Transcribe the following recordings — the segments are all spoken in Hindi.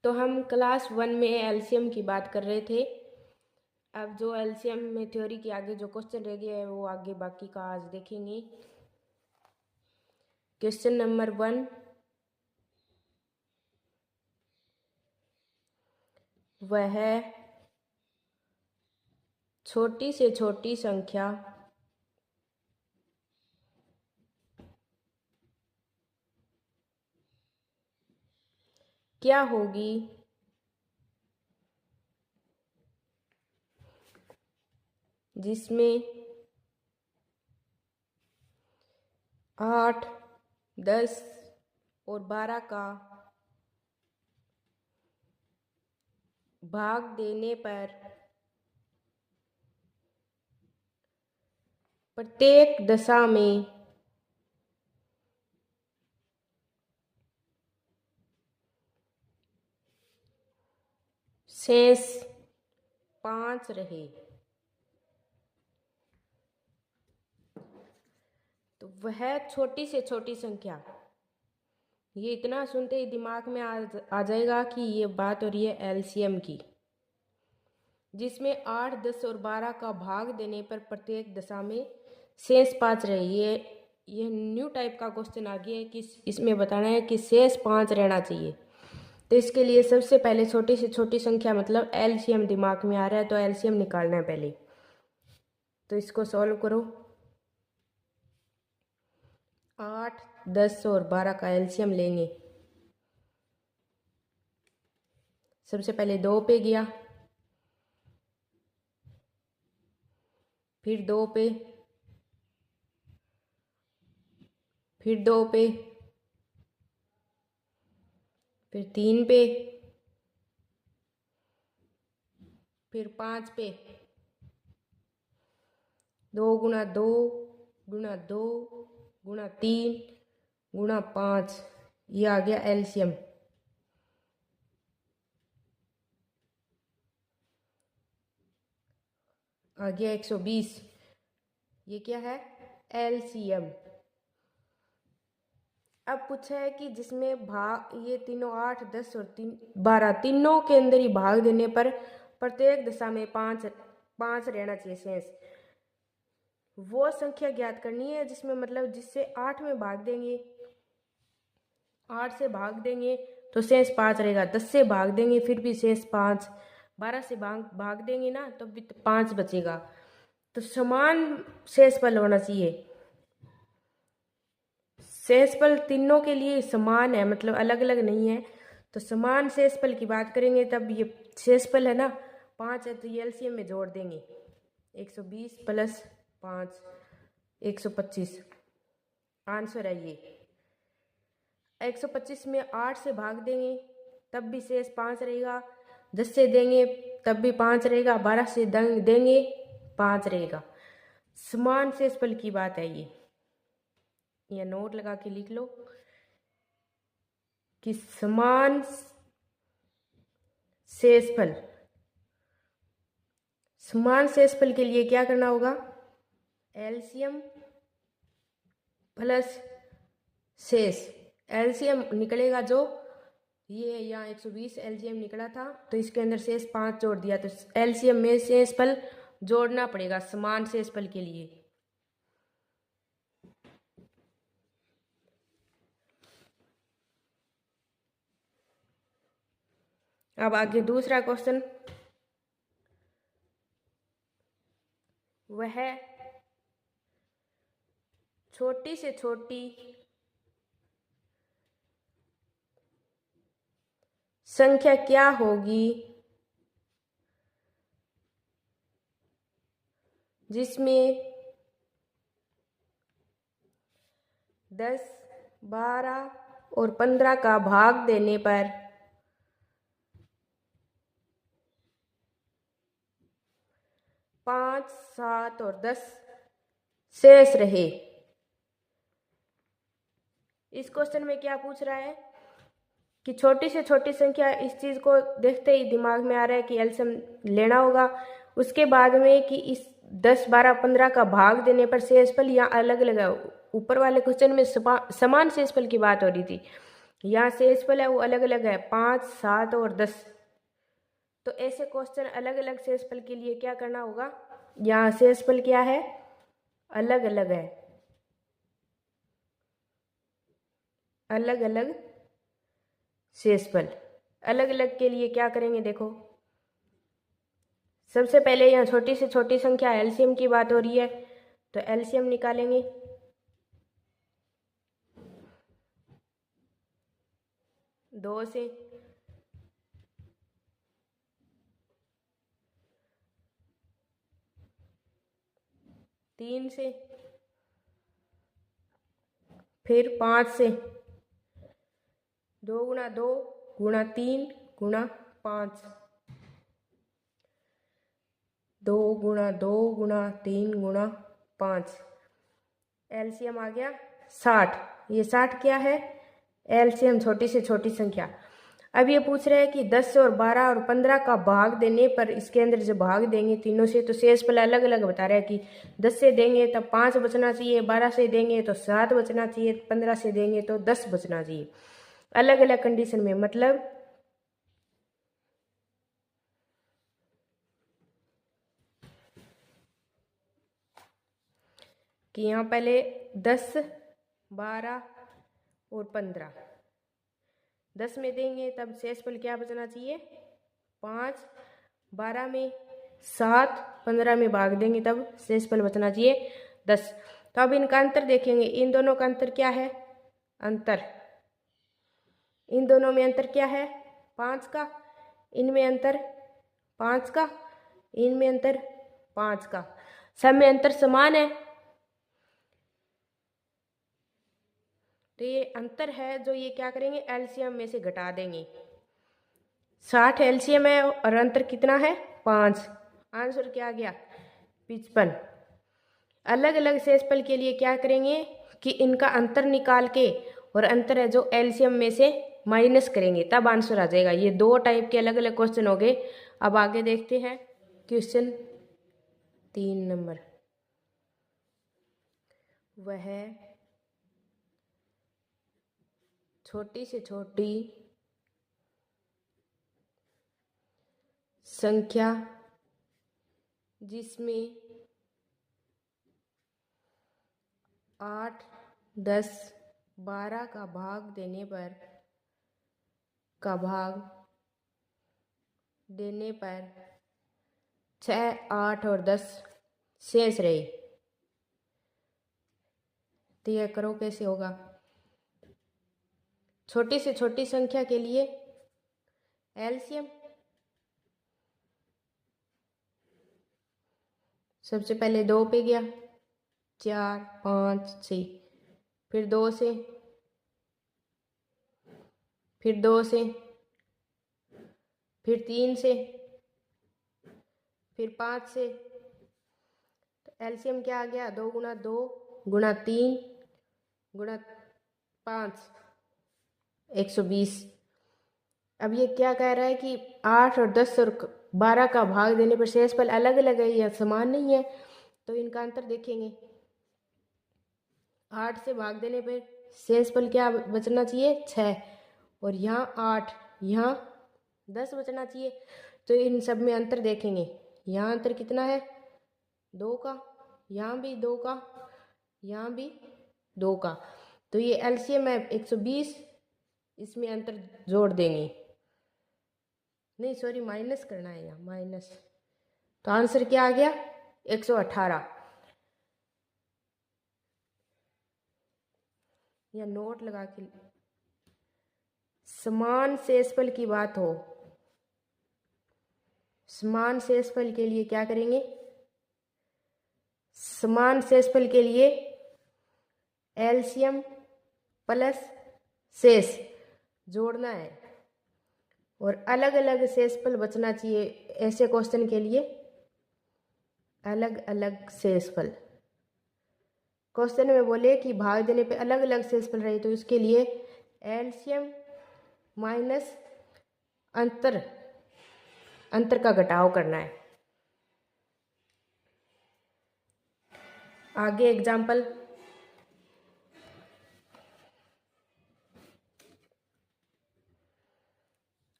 तो हम क्लास 1 में एलसीएम की बात कर रहे थे। अब जो एलसीएम में थ्योरी के आगे जो क्वेश्चन रह गया है वो आगे बाकी का आज देखेंगे। क्वेश्चन नंबर 1, वह छोटी से छोटी संख्या क्या होगी जिसमें 8, 10 और 12 का भाग देने पर प्रत्येक दशा में शेष 5 रहे। तो वह छोटी से छोटी संख्या, ये इतना सुनते ही दिमाग में आ जाएगा कि ये बात हो रही है एलसीएम की, जिसमें 8, 10 और 12 का भाग देने पर प्रत्येक दशा में शेष 5 रहे। ये न्यू टाइप का क्वेश्चन आ गया है कि इसमें बताना है कि शेष 5 रहना चाहिए। तो इसके लिए सबसे पहले छोटी से छोटी संख्या मतलब एलसीएम दिमाग में आ रहा है, तो एलसीएम निकालना है पहले। तो इसको सॉल्व करो। 8, 10 और 12 का एलसीएम लेंगे। सबसे पहले 2 पे गया, फिर 2 पे, फिर 2 पे, फिर 3 पे, फिर 5 पे। 2 गुणा 2 गुणा 2 गुणा 3 गुणा 5, ये आ गया एलसीएम। आ गया 120। ये क्या है? एलसीएम। अब पूछा है कि जिसमें भाग, ये तीनों 8, 10 और 12 तीनों के अंदर ही भाग देने पर प्रत्येक दशा में 5 रहना चाहिए शेष। वो संख्या ज्ञात करनी है जिसमें मतलब जिससे 8 में भाग देंगे, 8 से भाग देंगे तो शेष 5 रहेगा, 10 से भाग देंगे फिर भी शेष 5, 12 से भाग देंगे ना तो भी 5 बचेगा। तो समान शेषफल होना चाहिए। शेषफल तीनों के लिए समान है, मतलब अलग अलग नहीं है। तो समान शेषफल की बात करेंगे तब ये शेषफल है ना 5 है, तो ये एलसीएम में जोड़ देंगे। 120 प्लस 5 125 आंसर है ये। 125 में 8 से भाग देंगे तब भी शेष 5 रहेगा, 10 से देंगे तब भी 5 रहेगा, 12 से देंगे 5 रहेगा। समान शेषफल की बात है ये, या नोट लगा के लिख लो कि समान शेषफल, समान शेषफल के लिए क्या करना होगा? एलसीएम प्लस शेष। एलसीएम निकलेगा जो ये यहाँ 120 एलसीएम निकला था, तो इसके अंदर शेष 5 जोड़ दिया, तो एलसीएम में शेषफल जोड़ना पड़ेगा समान शेषफल के लिए। अब आगे दूसरा क्वेश्चन, वह छोटी से छोटी संख्या क्या होगी जिसमें 10, 12 और 15 का भाग देने पर 5, 7 और 10 शेष रहे। इस क्वेश्चन में क्या पूछ रहा है कि छोटी से छोटी संख्या, इस चीज को देखते ही दिमाग में आ रहा है कि एलसीएम लेना होगा। उसके बाद में कि इस 10, 12, 15 का भाग देने पर शेषफल यहाँ अलग अलग है। ऊपर वाले क्वेश्चन में समान शेषफल की बात हो रही थी, यहाँ शेषफल है वो अलग अलग है, 5, 7 और 10। तो ऐसे क्वेश्चन अलग अलग शेषफल के लिए क्या करना होगा, यहाँ शेषफल क्या है, अलग अलग है, अलग अलग शेषफल। अलग अलग के लिए क्या करेंगे, देखो सबसे पहले यहाँ छोटी से छोटी संख्या एलसीएम की बात हो रही है, तो एलसीएम निकालेंगे। दो से, तीन से, फिर 5 से, 2 गुणा 2 गुणा 3 गुणा 5, 2 गुणा 2 गुणा 3 गुणा 5, एलसीएम आ गया 60। ये 60 क्या है, एलसीएम छोटी से छोटी संख्या। अब ये पूछ रहे हैं कि 10 और 12 और 15 का भाग देने पर इसके अंदर जो भाग देंगे तीनों से, तो शेषफल अलग अलग बता रहे हैं कि 10 से देंगे तब 5 बचना चाहिए, 12 से देंगे तो 7 बचना चाहिए, 15 से देंगे तो 10 बचना चाहिए, अलग अलग कंडीशन में। मतलब कि यहाँ पहले 10, 12 और 15, 10 में देंगे तब शेषफल क्या बचना चाहिए, 5, 12 में 7, 15 में भाग देंगे तब शेषफल बचना चाहिए 10। तो अब इनका अंतर देखेंगे, इन दोनों का अंतर क्या है, अंतर इन दोनों में अंतर क्या है, 5 का, इनमें अंतर 5 का, इनमें अंतर 5 का, सब में अंतर समान है। तो ये अंतर है जो ये क्या करेंगे, एलसीएम में से घटा देंगे। 60 एलसीएम है और अंतर कितना है, 5। आंसर क्या आ गया, 55। अलग अलग शेषफल के लिए क्या करेंगे कि इनका अंतर निकाल के, और अंतर है जो एलसीएम में से माइनस करेंगे तब आंसर आ जाएगा। ये 2 टाइप के अलग अलग क्वेश्चन हो गए। अब आगे देखते हैं क्वेश्चन 3 नंबर। वह छोटी से छोटी संख्या जिसमें 8, 10, 12 का भाग देने पर देने पर 6, 8 और 10 शेष रहे, तो यह करो कैसे होगा। छोटी से छोटी संख्या के लिए एलसीएम, सबसे पहले 2 पे गया, 4, 5, 6, फिर 2 से, फिर 2 से, फिर 3 से, फिर 5 से, तो एलसीएम क्या आ गया, 2 गुणा 2 गुणा 3 गुणा 5, 120। अब ये क्या कह रहा है कि 8 और 10 और 12 का भाग देने पर शेषफल अलग अलग है या समान नहीं है, तो इनका अंतर देखेंगे। 8 से भाग देने पर शेषफल क्या बचना चाहिए, 6, और यहाँ 8, यहाँ 10 बचना चाहिए। तो इन सब में अंतर देखेंगे, यहाँ अंतर कितना है, 2 का, यहाँ भी 2 का, यहाँ भी 2 का, तो ये एलसीएम है 120। इसमें अंतर जोड़ देंगे, नहीं सॉरी माइनस करना है यहाँ, माइनस। तो आंसर क्या आ गया, 118। या नोट लगा के, समान शेषफल की बात हो, समान शेषफल के लिए क्या करेंगे, समान शेषफल के लिए एलसीएम प्लस शेष जोड़ना है, और अलग अलग शेषफल बचना चाहिए। ऐसे क्वेश्चन के लिए अलग अलग शेषफल, क्वेश्चन में बोले कि भाग देने पे अलग अलग शेषफल रहे, तो इसके लिए एलसीएम माइनस अंतर, अंतर का घटाव करना है। आगे एग्जाम्पल,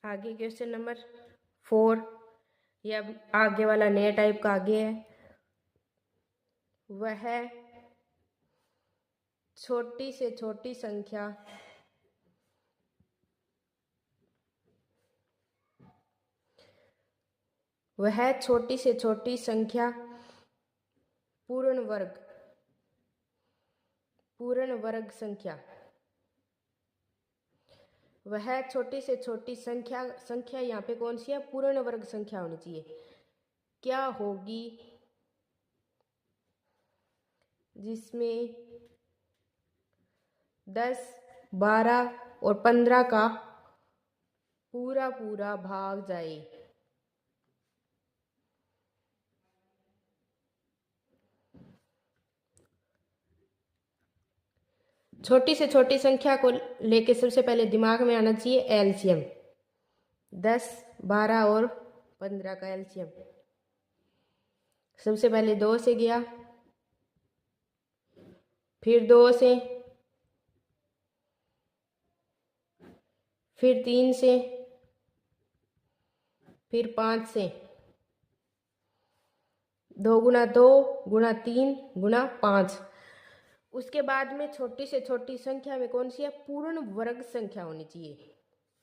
आगे क्वेश्चन नंबर 4, ये अब आगे वाला नया टाइप का आगे है। वह छोटी से छोटी संख्या पूर्ण वर्ग संख्या, वह छोटी से छोटी संख्या यहाँ पे कौन सी है? पूर्ण वर्ग संख्या होनी चाहिए। क्या होगी? जिसमें 10, 12 और 15 का पूरा भाग जाए। छोटी से छोटी संख्या को लेके सबसे पहले दिमाग में आना चाहिए एलसीएम। 10, 12 और 15 का एलसीएम। सबसे पहले 2 से गया, फिर 2 से, फिर 3 से, फिर 5 से। 2 गुना 2 गुना 3 गुना 5। उसके बाद में छोटी से छोटी संख्या में कौन सी है? पूर्ण वर्ग संख्या होनी चाहिए,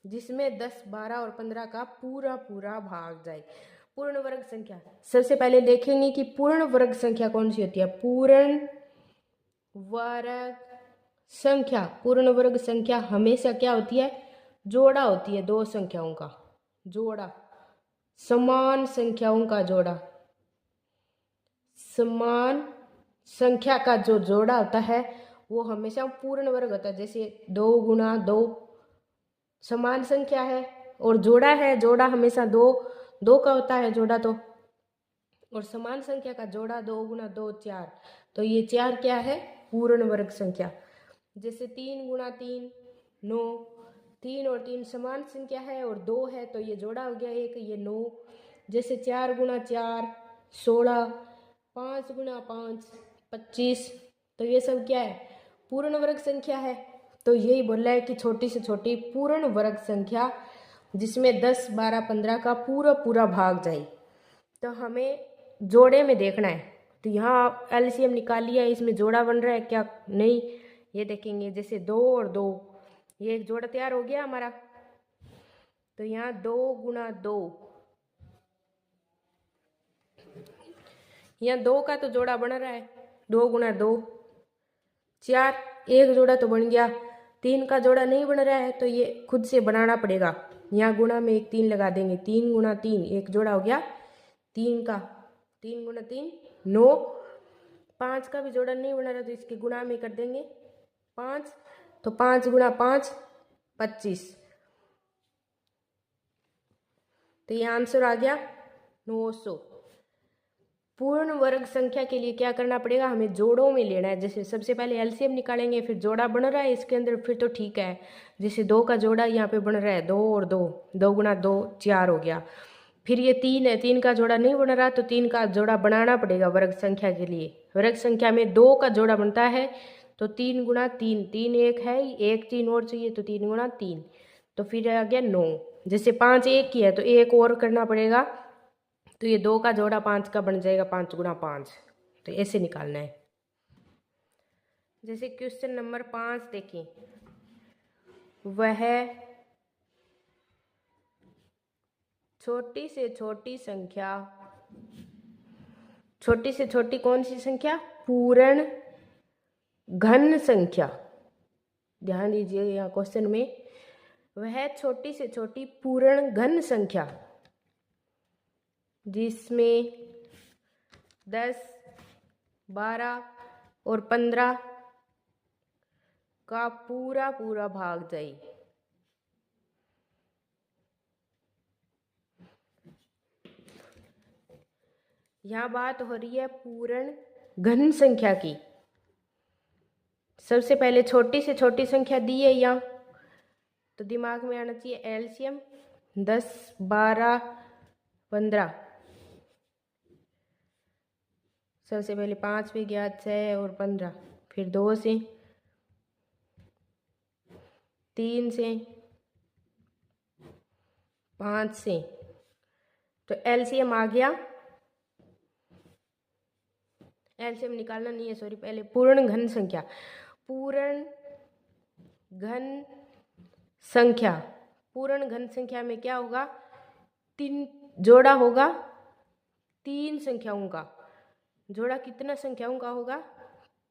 जिसमें 10, 12 और 15 का पूरा भाग जाए। पूर्ण वर्ग संख्या सबसे पहले देखेंगे कि पूर्ण वर्ग संख्या कौन सी होती है। पूर्ण वर्ग संख्या हमेशा क्या होती है? जोड़ा होती है, दो संख्याओं का जोड़ा, समान संख्याओं का जोड़ा। समान संख्या का जो जोड़ा होता है वो हमेशा पूर्ण वर्ग होता है। जैसे 2 गुना 2 समान संख्या है और जोड़ा है, जोड़ा हमेशा 2 का होता है जोड़ा तो, और समान संख्या का जोड़ा 2 गुना 2 4। तो ये 4 क्या है? पूर्ण वर्ग संख्या। जैसे 3 गुना 3 9, 3 और 3 समान संख्या है और 2 है तो ये जोड़ा हो गया 1, ये 9। जैसे 4 गुना 4 16, 5 गुना 5 25। तो ये सब क्या है? पूर्ण वर्ग संख्या है। तो यही बोला है कि छोटी से छोटी पूर्ण वर्ग संख्या जिसमें 10, 12, 15 का पूरा भाग जाए। तो हमें जोड़े में देखना है। तो यहाँ एलसीएम निकाल लिया, इसमें जोड़ा बन रहा है क्या नहीं ये देखेंगे। जैसे 2 और 2, ये एक जोड़ा तैयार हो गया हमारा। तो यहाँ 2 गुना 2, यहाँ 2 का तो जोड़ा बन रहा है, 2 गुना 2 4, एक जोड़ा तो बन गया। 3 का जोड़ा नहीं बन रहा है तो ये खुद से बनाना पड़ेगा। यहाँ गुणा में एक 3 लगा देंगे, 3 गुना 3 एक जोड़ा हो गया 3 का, 3 गुना 3 9। 5 का भी जोड़ा नहीं बना रहा तो इसके गुणा में कर देंगे 5, तो 5 गुना 5 25। तो ये आंसर आ गया 900। पूर्ण वर्ग संख्या के लिए क्या करना पड़ेगा? हमें जोड़ों में लेना है। जैसे सबसे पहले एलसीएम निकालेंगे, फिर जोड़ा बन रहा है इसके अंदर, फिर तो ठीक है। जैसे 2 का जोड़ा यहाँ पे बन रहा है 2 और 2, 2 गुना 2 4 हो गया। फिर ये 3 है, 3 का जोड़ा नहीं बन रहा तो 3 का जोड़ा बनाना पड़ेगा वर्ग संख्या के लिए। वर्ग संख्या में 2 का जोड़ा बनता है तो 3 गुना 3, 3 एक है, एक 3 और चाहिए तो 3 गुना 3, तो फिर आ गया 9। जैसे 5 एक ही है तो एक और करना पड़ेगा, तो ये 2 का जोड़ा 5 का बन जाएगा 5 गुना 5। तो ऐसे निकालना है। जैसे क्वेश्चन नंबर 5 देखें, वह छोटी से छोटी संख्या, छोटी से छोटी कौन सी संख्या? पूर्ण घन संख्या। ध्यान दीजिए यहाँ क्वेश्चन में, वह छोटी से छोटी पूर्ण घन संख्या जिसमें 10, 12 और 15 का पूरा भाग जाए। यहाँ बात हो रही है पूर्ण घन संख्या की। सबसे पहले छोटी से छोटी संख्या दी है यहाँ, तो दिमाग में आना चाहिए एलसीएम 10, 12, 15। सबसे पहले 5 पे गया 6 और 15, फिर 2 से, 3 से, 5 से। तो एलसीएम आ गया, एलसीएम निकालना नहीं है, सॉरी, पहले पूर्ण घन संख्या। पूर्ण घन संख्या, पूर्ण घन संख्या में क्या होगा, 3 जोड़ा होगा 3 संख्याओं का। जोड़ा कितना संख्याओं का होगा,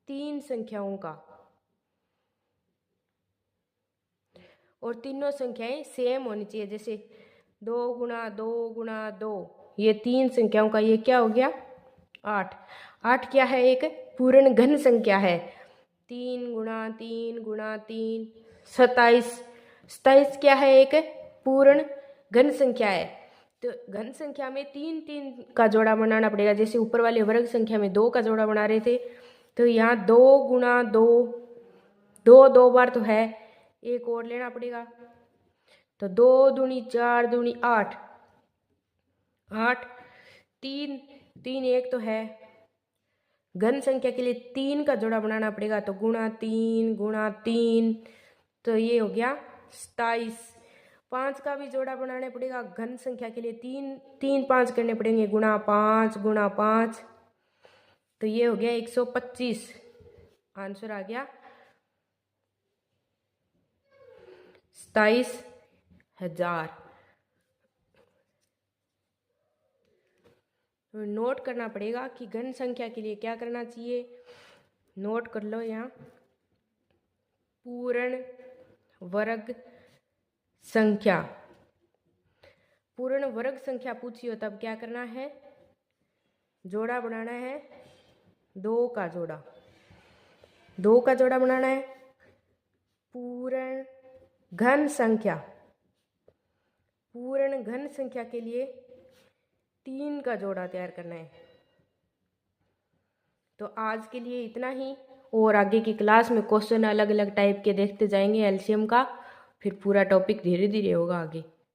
3 संख्याओं का। और तीनों संख्याएं सेम होनी चाहिए, जैसे 2 गुणा 2 गुणा 2, ये 3 संख्याओं का, ये क्या हो गया 8। 8 क्या है, एक पूर्ण घन संख्या है। 3 गुणा 3 गुणा 3 27। 27 क्या है, एक पूर्ण घन संख्या है। तो घन संख्या में 3 3 का जोड़ा बनाना पड़ेगा, जैसे ऊपर वाले वर्ग संख्या में 2 का जोड़ा बना रहे थे, तो यहाँ 2 गुणा 2, 2 बार तो है, एक और लेना पड़ेगा। तो 2 दूनी 4 दूनी 8, 8 3 3 एक तो है। घन संख्या के लिए 3 का जोड़ा बनाना पड़ेगा, तो गुणा 3, तो ये हो गया 27। 5 का भी जोड़ा बनाना पड़ेगा घन संख्या के लिए, 3 5 करने पड़ेंगे, गुणा 5, तो ये हो गया 125। आंसर आ गया 27,000। तो नोट करना पड़ेगा कि घन संख्या के लिए क्या करना चाहिए, नोट कर लो यहाँ। पूर्ण वर्ग संख्या, पूर्ण वर्ग संख्या पूछी हो तब क्या करना है, जोड़ा बनाना है 2 का जोड़ा, 2 का जोड़ा बनाना है। पूर्ण घन संख्या, पूर्ण घन संख्या के लिए 3 का जोड़ा तैयार करना है। तो आज के लिए इतना ही, और आगे की क्लास में क्वेश्चन अलग अलग टाइप के देखते जाएंगे एलसीएम का, फिर पूरा टॉपिक धीरे धीरे होगा आगे।